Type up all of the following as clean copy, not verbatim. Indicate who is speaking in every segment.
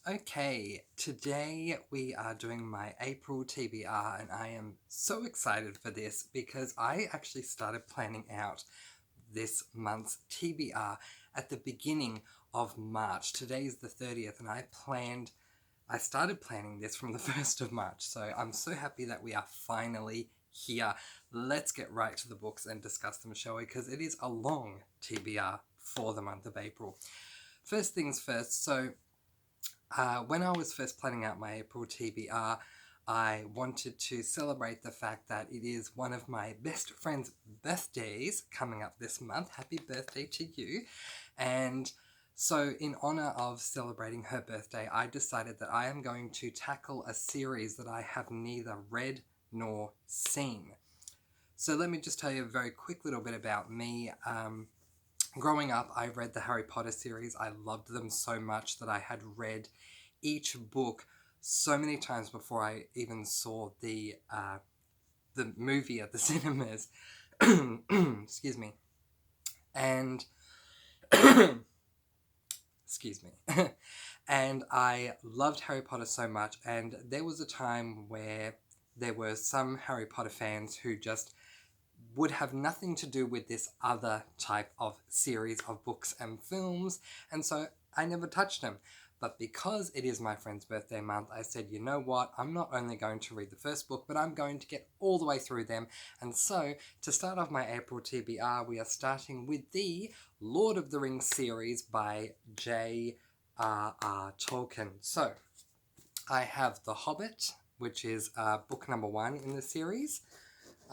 Speaker 1: Okay, today we are doing my April TBR, and I am so excited for this because I actually started planning out this month's TBR at the beginning of March. Today is the 30th, and I started planning this from the 1st of March, so I'm so happy that we are finally here. Let's get right to the books and discuss them, shall we? Because it is a long TBR for the month of April. First things first, when I was first planning out my April TBR, I wanted to celebrate the fact that it is one of my best friend's birthdays coming up this month. Happy birthday to you. And so, in honor of celebrating her birthday, I decided that I am going to tackle a series that I have neither read nor seen. So, let me just tell you a very quick little bit about me. Growing up, I read the Harry Potter series. I loved them so much that I had read each book so many times before I even saw the movie at the cinemas. Excuse me. And excuse me. And I loved Harry Potter so much, and there was a time where there were some Harry Potter fans who just would have nothing to do with this other type of series of books and films, and so I never touched them. But because it is my friend's birthday month, I said, you know what, I'm not only going to read the first book, but I'm going to get all the way through them. And so, to start off my April TBR, we are starting with the Lord of the Rings series by J.R.R. Tolkien. So, I have The Hobbit, which is book number 1 in the series.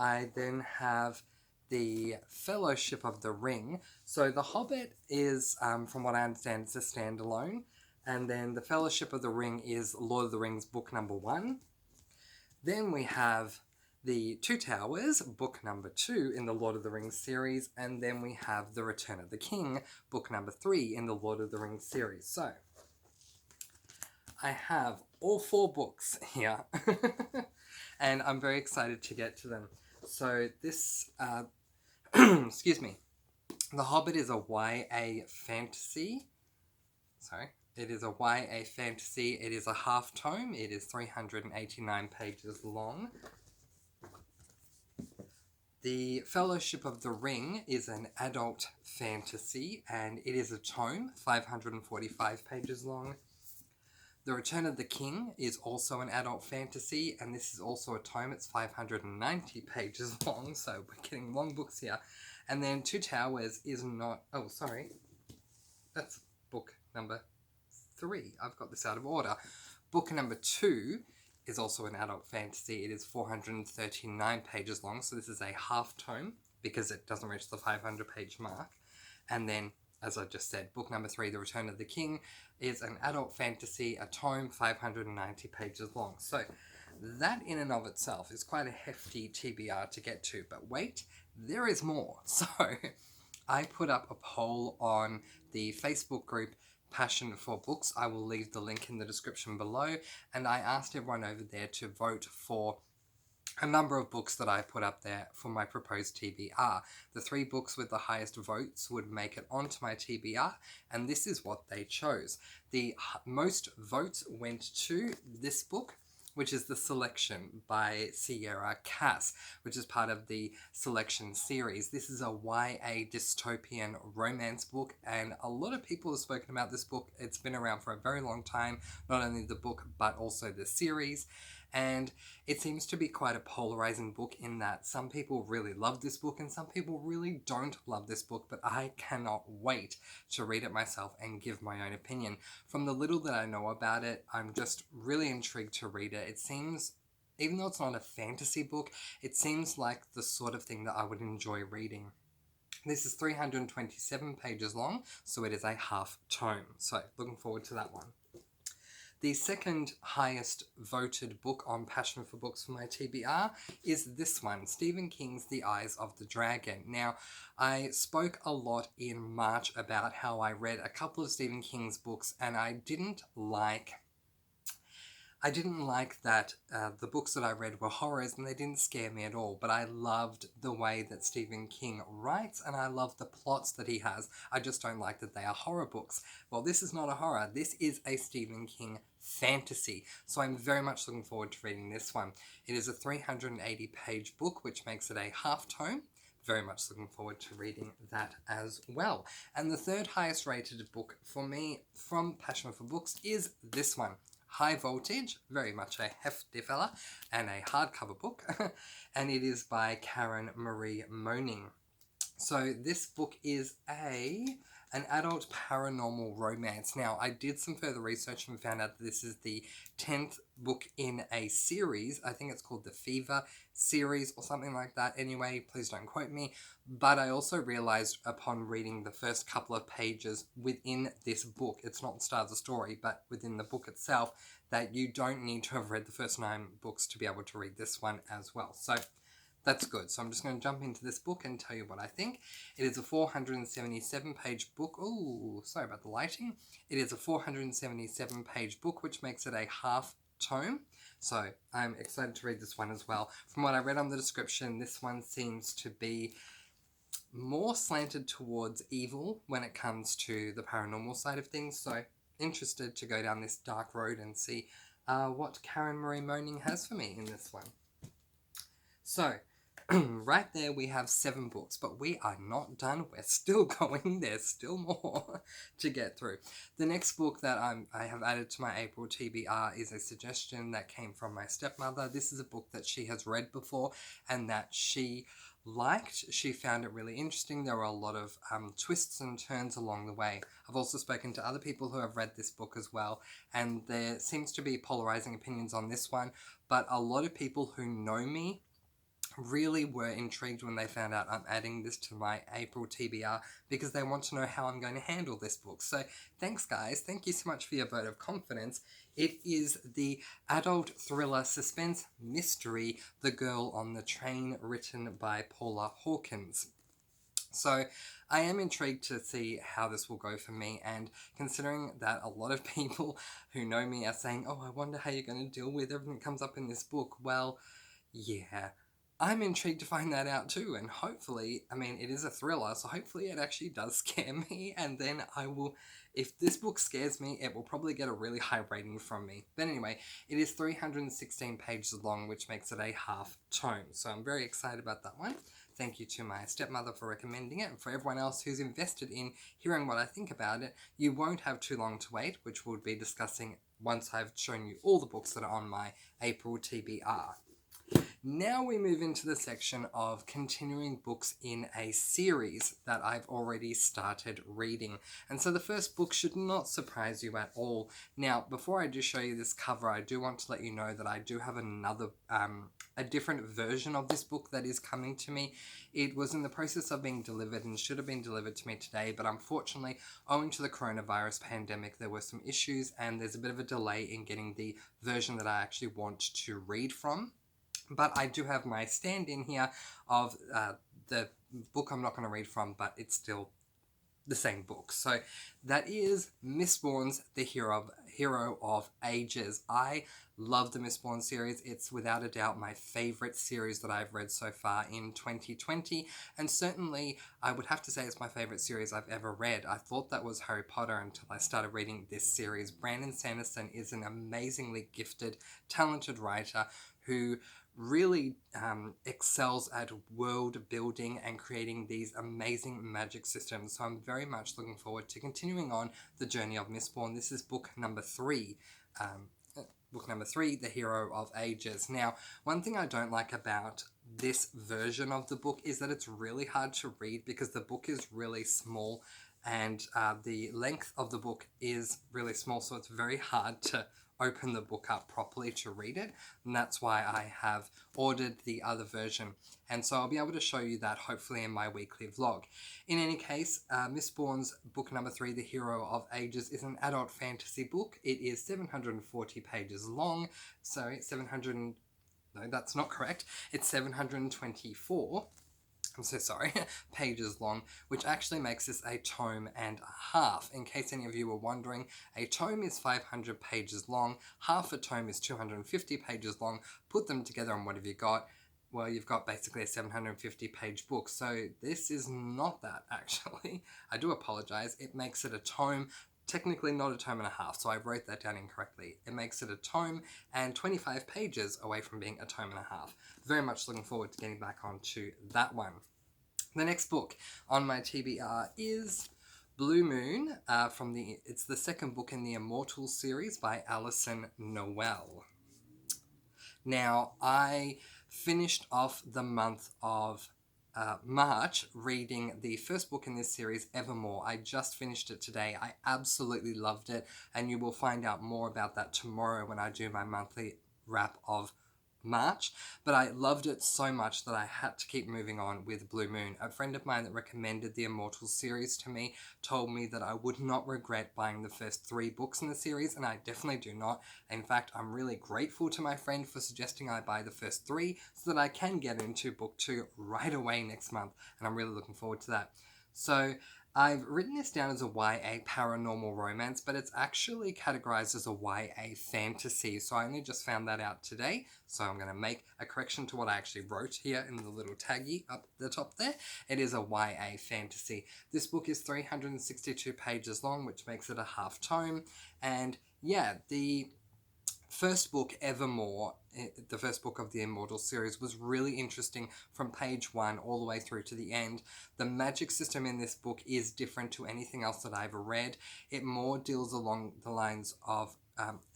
Speaker 1: I then have the Fellowship of the Ring. So The Hobbit is, from what I understand, it's a standalone. And then the Fellowship of the Ring is Lord of the Rings book number 1. Then we have the Two Towers, book number 2 in the Lord of the Rings series. And then we have The Return of the King, book number 3 in the Lord of the Rings series. So I have all 4 books here. And I'm very excited to get to them. So this, excuse me, The Hobbit is a YA fantasy. It is a YA fantasy. It is a half tome. It is 389 pages long. The Fellowship of the Ring is an adult fantasy, and it is a tome, 545 pages long. The Return of the King is also an adult fantasy, and this is also a tome. It's 590 pages long, so we're getting long books here. And then Two Towers is not... Oh, sorry. That's book number 3. I've got this out of order. Book number 2 is also an adult fantasy. It is 439 pages long, so this is a half tome because it doesn't reach the 500-page mark. And then, as I just said, book number 3, The Return of the King, is an adult fantasy, a tome, 590 pages long. So that in and of itself is quite a hefty TBR to get to. But wait, there is more. So I put up a poll on the Facebook group Passion for Books. I will leave the link in the description below. And I asked everyone over there to vote for a number of books that I put up there for my proposed TBR. The 3 books with the highest votes would make it onto my TBR, and this is what they chose. The most votes went to this book, which is The Selection by Sierra Cass, which is part of the Selection series. This is a YA dystopian romance book, and a lot of people have spoken about this book. It's been around for a very long time, not only the book, but also the series. And it seems to be quite a polarizing book in that some people really love this book and some people really don't love this book, but I cannot wait to read it myself and give my own opinion. From the little that I know about it, I'm just really intrigued to read it. It seems, even though it's not a fantasy book, it seems like the sort of thing that I would enjoy reading. This is 327 pages long, so it is a half tome. So looking forward to that one. The second highest voted book on Passion for Books for my TBR is this one, Stephen King's The Eyes of the Dragon. Now, I spoke a lot in March about how I read a couple of Stephen King's books and I didn't like I didn't like that the books that I read were horrors and they didn't scare me at all, but I loved the way that Stephen King writes and I love the plots that he has. I just don't like that they are horror books. Well, this is not a horror. This is a Stephen King fantasy. So I'm very much looking forward to reading this one. It is a 380-page book, which makes it a half tome. Very much looking forward to reading that as well. And the third highest rated book for me from Passion for Books is this one. High Voltage, very much a hefty fella, and a hardcover book, and it is by Karen Marie Moning. So this book is an adult paranormal romance. Now, I did some further research and found out that this is the 10th book in a series. I think it's called the Fever series or something like that. Anyway, please don't quote me. But I also realized upon reading the first couple of pages within this book, it's not the start of the story, but within the book itself, that you don't need to have read the first 9 books to be able to read this one as well. So that's good. So I'm just going to jump into this book and tell you what I think. It is a 477-page book. Oh, sorry about the lighting. It is a 477-page book, which makes it a half tome. So I'm excited to read this one as well. From what I read on the description, this one seems to be more slanted towards evil when it comes to the paranormal side of things. So interested to go down this dark road and see what Karen Marie Moning has for me in this one. So, right there we have 7 books, but we are not done. We're still going. There's still more to get through. The next book that I have added to my April TBR is a suggestion that came from my stepmother. This is a book that she has read before and that she liked. She found it really interesting. There were a lot of twists and turns along the way. I've also spoken to other people who have read this book as well, and there seems to be polarizing opinions on this one, but a lot of people who know me really were intrigued when they found out I'm adding this to my April TBR because they want to know how I'm going to handle this book. So thanks guys, thank you so much for your vote of confidence. It is the adult thriller suspense mystery The Girl on the Train, written by Paula Hawkins. So I am intrigued to see how this will go for me, and considering that a lot of people who know me are saying, oh, I wonder how you're going to deal with everything that comes up in this book, well, yeah, I'm intrigued to find that out too, and hopefully, I mean, it is a thriller, so hopefully it actually does scare me, and then I will, if this book scares me, it will probably get a really high rating from me. But anyway, it is 316 pages long, which makes it a half tome, so I'm very excited about that one. Thank you to my stepmother for recommending it, and for everyone else who's invested in hearing what I think about it, you won't have too long to wait, which we'll be discussing once I've shown you all the books that are on my April TBR. Now we move into the section of continuing books in a series that I've already started reading. And so the first book should not surprise you at all. Now, before I do show you this cover, I do want to let you know that I do have another, a different version of this book that is coming to me. It was in the process of being delivered and should have been delivered to me today, but unfortunately, owing to the coronavirus pandemic, there were some issues and there's a bit of a delay in getting the version that I actually want to read from. But I do have my stand-in here of the book I'm not going to read from, but it's still the same book. So that is Mistborn's The Hero of Ages. I love the Mistborn series. It's without a doubt my favorite series that I've read so far in 2020, and certainly I would have to say it's my favorite series I've ever read. I thought that was Harry Potter until I started reading this series. Brandon Sanderson is an amazingly gifted, talented writer who really excels at world building and creating these amazing magic systems. So I'm very much looking forward to continuing on the journey of Mistborn. This is book number 3. The Hero of Ages. Now, one thing I don't like about this version of the book is that it's really hard to read because the book is really small and the length of the book is really small, so it's very hard to open the book up properly to read it, and that's why I have ordered the other version, and so I'll be able to show you that hopefully in my weekly vlog. In any case, Mistborn's book number 3, The Hero of Ages, is an adult fantasy book. It is 740 pages long, so no, that's not correct, it's 724. I'm so sorry, pages long, which actually makes this a tome and a half. In case any of you were wondering, a tome is 500 pages long, half a tome is 250 pages long. Put them together and what have you got? Well, you've got basically a 750 page book. So this is not that, actually. I do apologize. It makes it a tome, technically not a tome and a half, so I wrote that down incorrectly. It makes it a tome and 25 pages away from being a tome and a half. Very much looking forward to getting back onto that one. The next book on my TBR is Blue Moon. It's the second book in the Immortal series by Alison Noel. Now, I finished off the month of March reading the first book in this series, Evermore. I just finished it today. I absolutely loved it, and you will find out more about that tomorrow when I do my monthly wrap of March, but I loved it so much that I had to keep moving on with Blue Moon. A friend of mine that recommended the Immortals series to me told me that I would not regret buying the first 3 books in the series, and I definitely do not. In fact, I'm really grateful to my friend for suggesting I buy the first 3 so that I can get into book 2 right away next month, and I'm really looking forward to that. So I've written this down as a YA paranormal romance, but it's actually categorized as a YA fantasy. So I only just found that out today. So I'm going to make a correction to what I actually wrote here in the little taggy up the top there. It is a YA fantasy. This book is 362 pages long, which makes it a half tome. And yeah, the first book, Evermore, the first book of the Immortal series, was really interesting from page 1 all the way through to the end. The magic system in this book is different to anything else that I've read. It more deals along the lines of,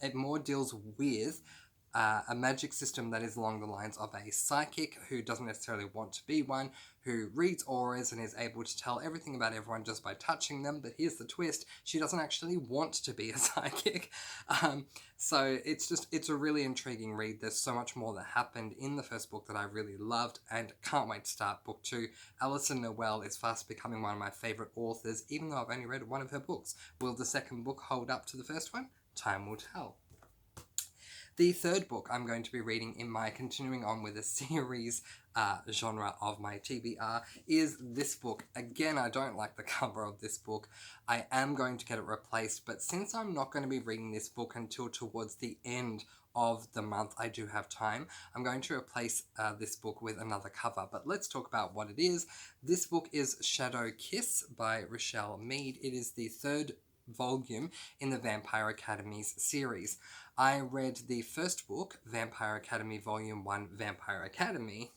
Speaker 1: it more deals with a magic system that is along the lines of a psychic who doesn't necessarily want to be one, who reads auras and is able to tell everything about everyone just by touching them. But here's the twist: she doesn't actually want to be a psychic. So it's a really intriguing read. There's so much more that happened in the first book that I really loved, and can't wait to start book 2. Alison Noel is fast becoming one of my favourite authors, even though I've only read one of her books. Will the second book hold up to the first one? Time will tell. The third book I'm going to be reading in my continuing on with a series genre of my TBR is this book. Again, I don't like the cover of this book. I am going to get it replaced, but since I'm not going to be reading this book until towards the end of the month, I do have time, I'm going to replace this book with another cover. But let's talk about what it is. This book is Shadow Kiss by Rochelle Mead. It is the third volume in the Vampire Academy's series. I read the first book, Vampire Academy Volume 1, Vampire Academy,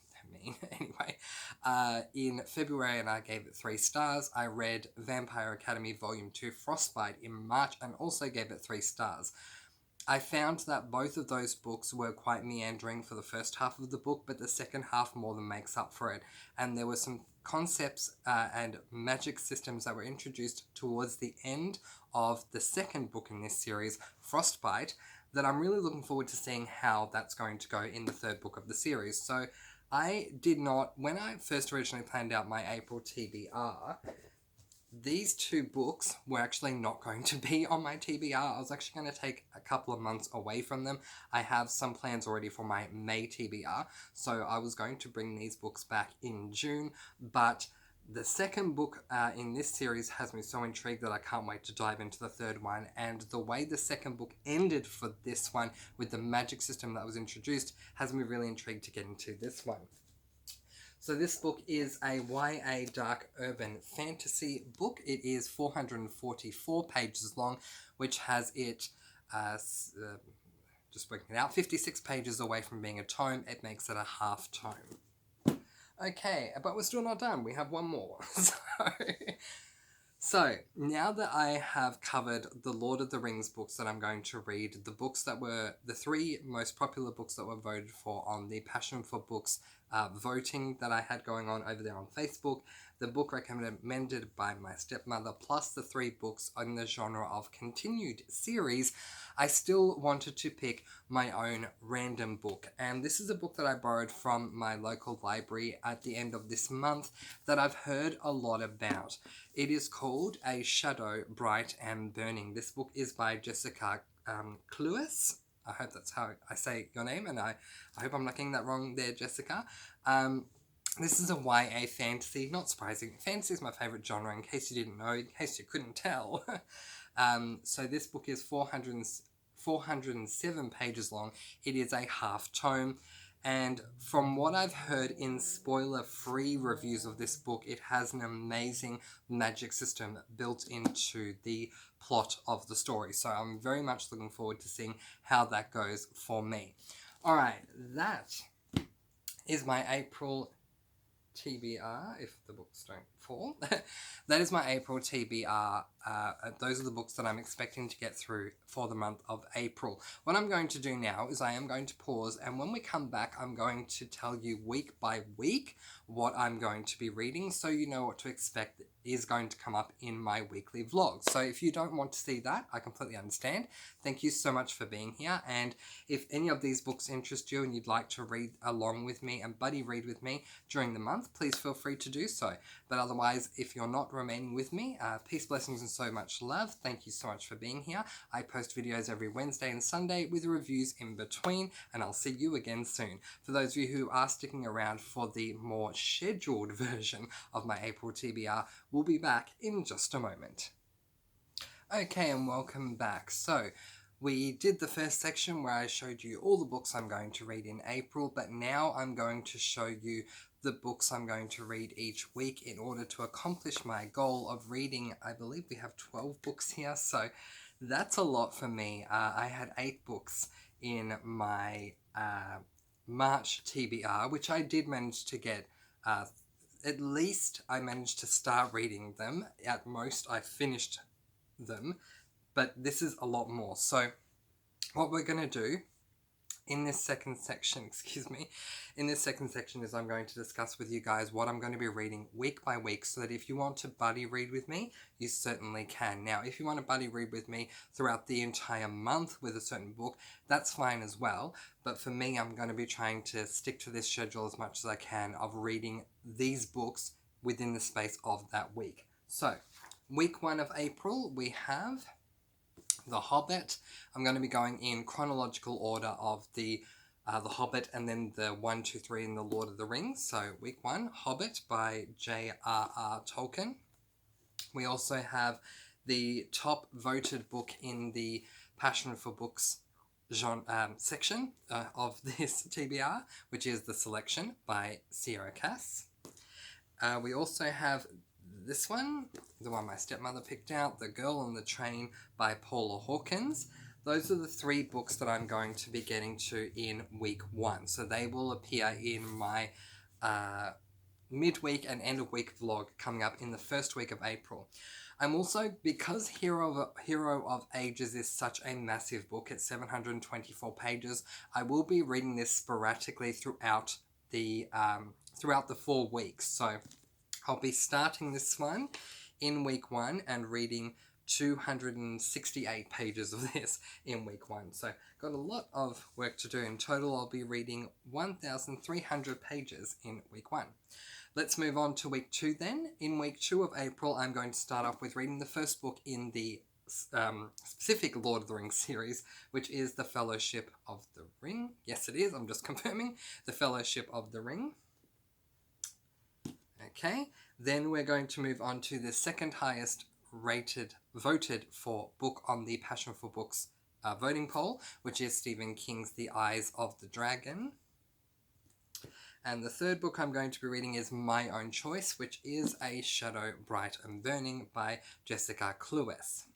Speaker 1: in February, and I gave it 3 stars. I read Vampire Academy Volume 2, Frostbite, in March, and also gave it 3 stars. I found that both of those books were quite meandering for the first half of the book, but the second half more than makes up for it. And there were some concepts and magic systems that were introduced towards the end of the second book in this series, Frostbite, that I'm really looking forward to seeing how that's going to go in the third book of the series. So I did not, when I first originally planned out my April TBR, these 2 books were actually not going to be on my TBR. I was actually going to take a couple of months away from them. I have some plans already for my May TBR, so I was going to bring these books back in June, but the second book in this series has me so intrigued that I can't wait to dive into the third one, and the way the second book ended for this one with the magic system that was introduced has me really intrigued to get into this one. So this book is a YA dark urban fantasy book. It is 444 pages long, which has it, just working it out, 56 pages away from being a tome. It makes it a half tome. Okay, but we're still not done. We have one more. So, now that I have covered the Lord of the Rings books that I'm going to read, the books that were the 3 most popular books that were voted for on the Passion for Books voting that I had going on over there on Facebook, the book recommended by my stepmother, plus the 3 books in the genre of continued series, I still wanted to pick my own random book. And this is a book that I borrowed from my local library at the end of this month that I've heard a lot about. It is called A Shadow, Bright and Burning. This book is by Jessica Cluess. I hope that's how I say your name, and I hope I'm not getting that wrong there, Jessica. This is a YA fantasy, not surprising. Fantasy is my favourite genre, in case you didn't know, in case you couldn't tell. So this book is 407 pages long. It is a half tome. And from what I've heard in spoiler-free reviews of this book, it has an amazing magic system built into the plot of the story. So I'm very much looking forward to seeing how that goes for me. Alright, that is my April TBR, if the books don't fall. That is my April TBR. Those are the books that I'm expecting to get through for the month of April. What I'm going to do now is I am going to pause, and when we come back, I'm going to tell you week by week what I'm going to be reading, so you know what to expect is going to come up in my weekly vlog. So if you don't want to see that, I completely understand. Thank you so much for being here, and if any of these books interest you and you'd like to read along with me and buddy read with me during the month, please feel free to do so. But otherwise, if you're not remaining with me, peace, blessings, and so much love. Thank you so much for being here. I post videos every Wednesday and Sunday with reviews in between, and I'll see you again soon. For those of you who are sticking around for the more scheduled version of my April TBR, we'll be back in just a moment. Okay, and welcome back. So, we did the first section where I showed you all the books I'm going to read in April, but now I'm going to show you the books I'm going to read each week in order to accomplish my goal of reading. I believe we have 12 books here, so that's a lot for me. I had 8 books in my March TBR, which I did manage to get. At least I managed to start reading them. At most, I finished them, but this is a lot more. So what we're going to do in this second section, is I'm going to discuss with you guys what I'm going to be reading week by week, so that if you want to buddy read with me, you certainly can. Now, if you want to buddy read with me throughout the entire month with a certain book, that's fine as well. But for me, I'm going to be trying to stick to this schedule as much as I can of reading these books within the space of that week. So, week 1 of April, we have The Hobbit. I'm going to be going in chronological order of The Hobbit, and then the 1, 2, 3 in The Lord of the Rings. So, week 1, Hobbit by J.R.R. Tolkien. We also have the top voted book in the Passion for Books section of this TBR, which is The Selection by Sierra Cass. We also have this one, the one my stepmother picked out, The Girl on the Train by Paula Hawkins. Those are the 3 books that I'm going to be getting to in week 1. So they will appear in my midweek and end of week vlog coming up in the first week of April. I'm also, because Hero of Ages is such a massive book, it's 724 pages, I will be reading this sporadically throughout the 4 weeks. So I'll be starting this one in week 1 and reading 268 pages of this in week 1. So got a lot of work to do. In total, I'll be reading 1,300 pages in week 1. Let's move on to week 2 then. In week 2 of April, I'm going to start off with reading the first book in the specific Lord of the Rings series, which is The Fellowship of the Ring. Yes, it is. I'm just confirming. The Fellowship of the Ring. Okay, then we're going to move on to the second highest voted for book on the Passion for Books voting poll, which is Stephen King's The Eyes of the Dragon. And the third book I'm going to be reading is My Own Choice, which is A Shadow Bright and Burning by Jessica Cluess.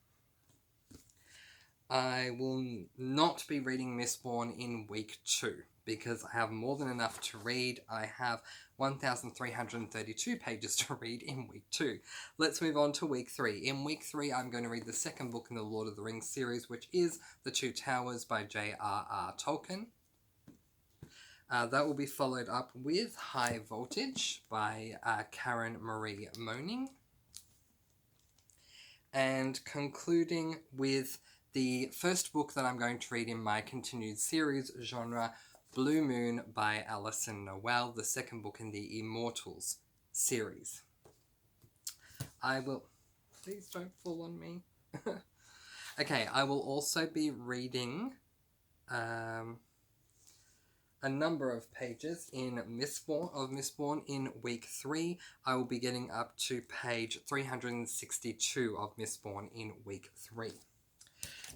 Speaker 1: I will not be reading Mistborn in week 2 because I have more than enough to read. I have 1,332 pages to read in week 2. Let's move on to week 3. In week 3, I'm going to read the second book in the Lord of the Rings series, which is The Two Towers by J.R.R. Tolkien. That will be followed up with High Voltage by Karen Marie Moning. And concluding with the first book that I'm going to read in my continued series genre, Blue Moon by Alison Noel, the second book in the Immortals series. I will... Please don't fall on me. Okay, I will also be reading... a number of pages in Mistborn in week 3. I will be getting up to page 362 of Mistborn in week 3.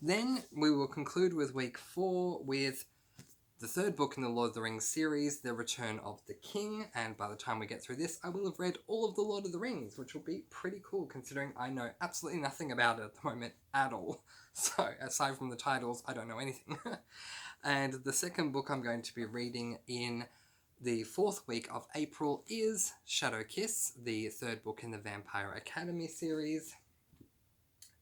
Speaker 1: Then we will conclude with week 4 with the third book in the Lord of the Rings series, The Return of the King, and by the time we get through this, I will have read all of the Lord of the Rings, which will be pretty cool considering I know absolutely nothing about it at the moment at all. So, aside from the titles, I don't know anything. And the second book I'm going to be reading in the 4th week of April is Shadow Kiss, the third book in the Vampire Academy series.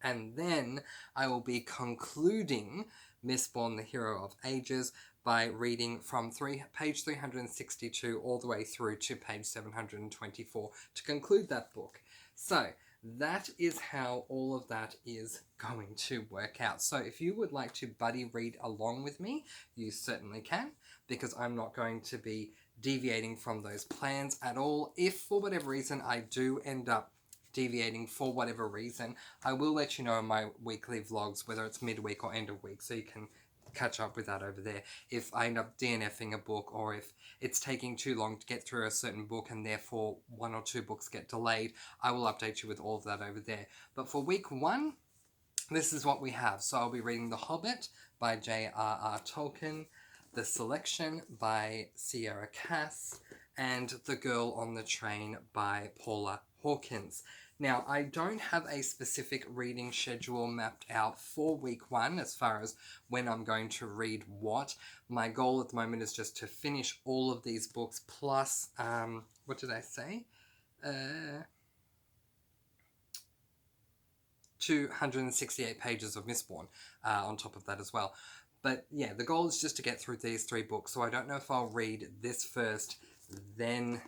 Speaker 1: And then I will be concluding Mistborn, the Hero of Ages, by reading from page 362 all the way through to page 724 to conclude that book. So that is how all of that is going to work out. So if you would like to buddy read along with me, you certainly can, because I'm not going to be deviating from those plans at all. If for whatever reason I do end up deviating for whatever reason, I will let you know in my weekly vlogs, whether it's midweek or end of week, so you can catch up with that over there. If I end up DNFing a book, or if it's taking too long to get through a certain book and therefore 1 or 2 books get delayed, I will update you with all of that over there. But for week 1, this is what we have. So I'll be reading The Hobbit by J.R.R. Tolkien, The Selection by Sierra Cass, and The Girl on the Train by Paula Hawkins. Now, I don't have a specific reading schedule mapped out for week 1 as far as when I'm going to read what. My goal at the moment is just to finish all of these books plus, what did I say? 268 pages of Mistborn on top of that as well. But yeah, the goal is just to get through these 3 books, so I don't know if I'll read this first, then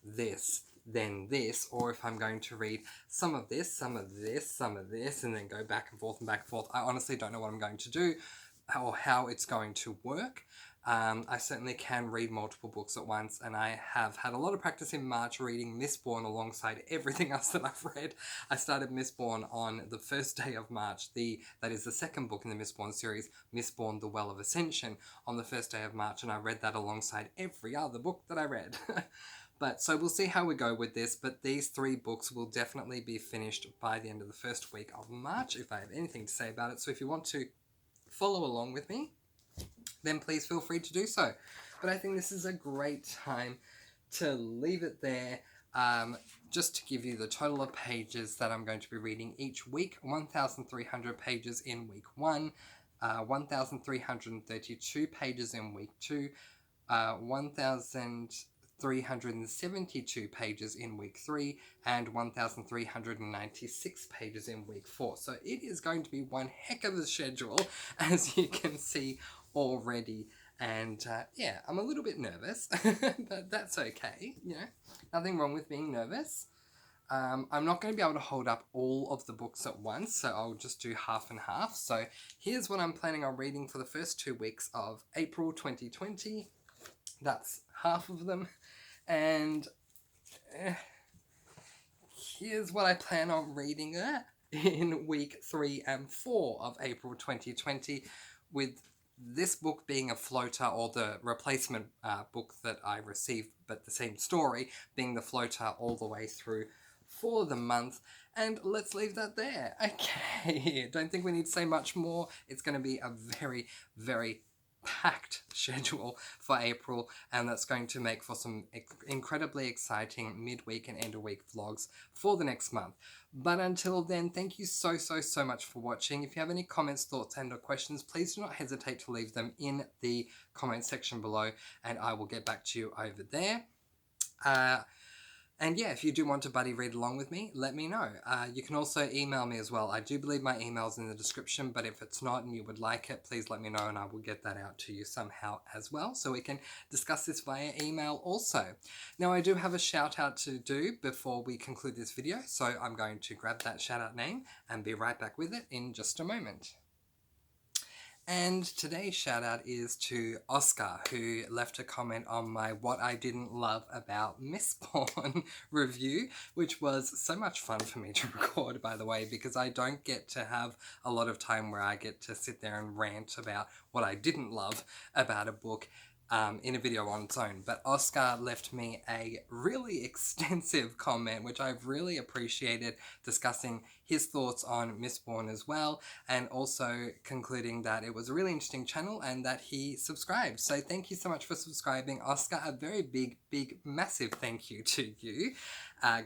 Speaker 1: this, then this, or if I'm going to read some of this, some of this, some of this, and then go back and forth and back and forth. I honestly don't know what I'm going to do or how it's going to work. I certainly can read multiple books at once, and I have had a lot of practice in March reading Mistborn alongside everything else that I've read. I started Mistborn on the first day of March. That is the second book in the Mistborn series, Mistborn, The Well of Ascension, on the first day of March, and I read that alongside every other book that I read. But so we'll see how we go with this, but these 3 books will definitely be finished by the end of the first week of March, if I have anything to say about it. So if you want to follow along with me, then please feel free to do so. But I think this is a great time to leave it there. Just to give you the total of pages that I'm going to be reading each week: 1,300 pages in week 1, 1,332 pages in week 2, 1,372 pages in week 3, and 1,396 pages in week 4. So it is going to be one heck of a schedule, as you can see already. And yeah, I'm a little bit nervous, but that's okay, you know, nothing wrong with being nervous. I'm not going to be able to hold up all of the books at once, so I'll just do half and half. So here's what I'm planning on reading for the first 2 weeks of April 2020. That's half of them. And here's what I plan on reading in week 3 and 4 of April 2020, with this book being a floater, or the replacement book that I received, but the same story, being the floater all the way through for the month. And let's leave that there. Okay, don't think we need to say much more. It's going to be a very, very packed schedule for April, and that's going to make for some incredibly exciting midweek and end of week vlogs for the next month. But until then, thank you so much for watching. If you have any comments, thoughts, and or questions, please do not hesitate to leave them in the comment section below, and I will get back to you over there. And yeah, if you do want to buddy read along with me, let me know. You can also email me as well. I do believe my email's in the description, but if it's not and you would like it, please let me know and I will get that out to you somehow as well, so we can discuss this via email also. Now, I do have a shout out to do before we conclude this video, so I'm going to grab that shout out name and be right back with it in just a moment. And today's shout out is to Oscar, who left a comment on my What I Didn't Love About Mistborn review, which was so much fun for me to record, by the way, because I don't get to have a lot of time where I get to sit there and rant about what I didn't love about a book. in a video on its own. But Oscar left me a really extensive comment, which I've really appreciated, discussing his thoughts on Mistborn as well, and also concluding that it was a really interesting channel and that he subscribed. So thank you so much for subscribing, Oscar. A very big, massive thank you to you.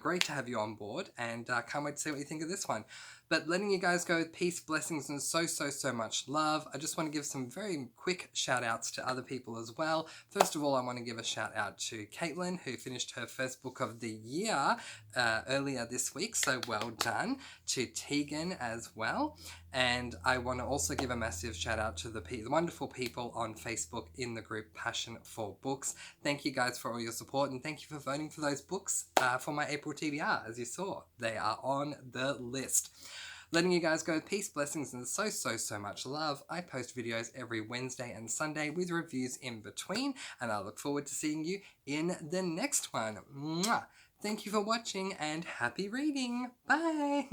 Speaker 1: Great to have you on board, and can't wait to see what you think of this one. But letting you guys go with peace, blessings, and so much love. I just want to give some very quick shout outs to other people as well. First of all, I want to give a shout out to Caitlin, who finished her first book of the year earlier this week, so well done. To Tegan as well. And I want to also give a massive shout out to the wonderful people on Facebook in the group Passion for Books. Thank you guys for all your support, and thank you for voting for those books for my April TBR. As you saw, they are on the list. Letting you guys go with peace, blessings, and so much love. I post videos every Wednesday and Sunday with reviews in between, and I look forward to seeing you in the next one. Mwah! Thank you for watching, and happy reading. Bye!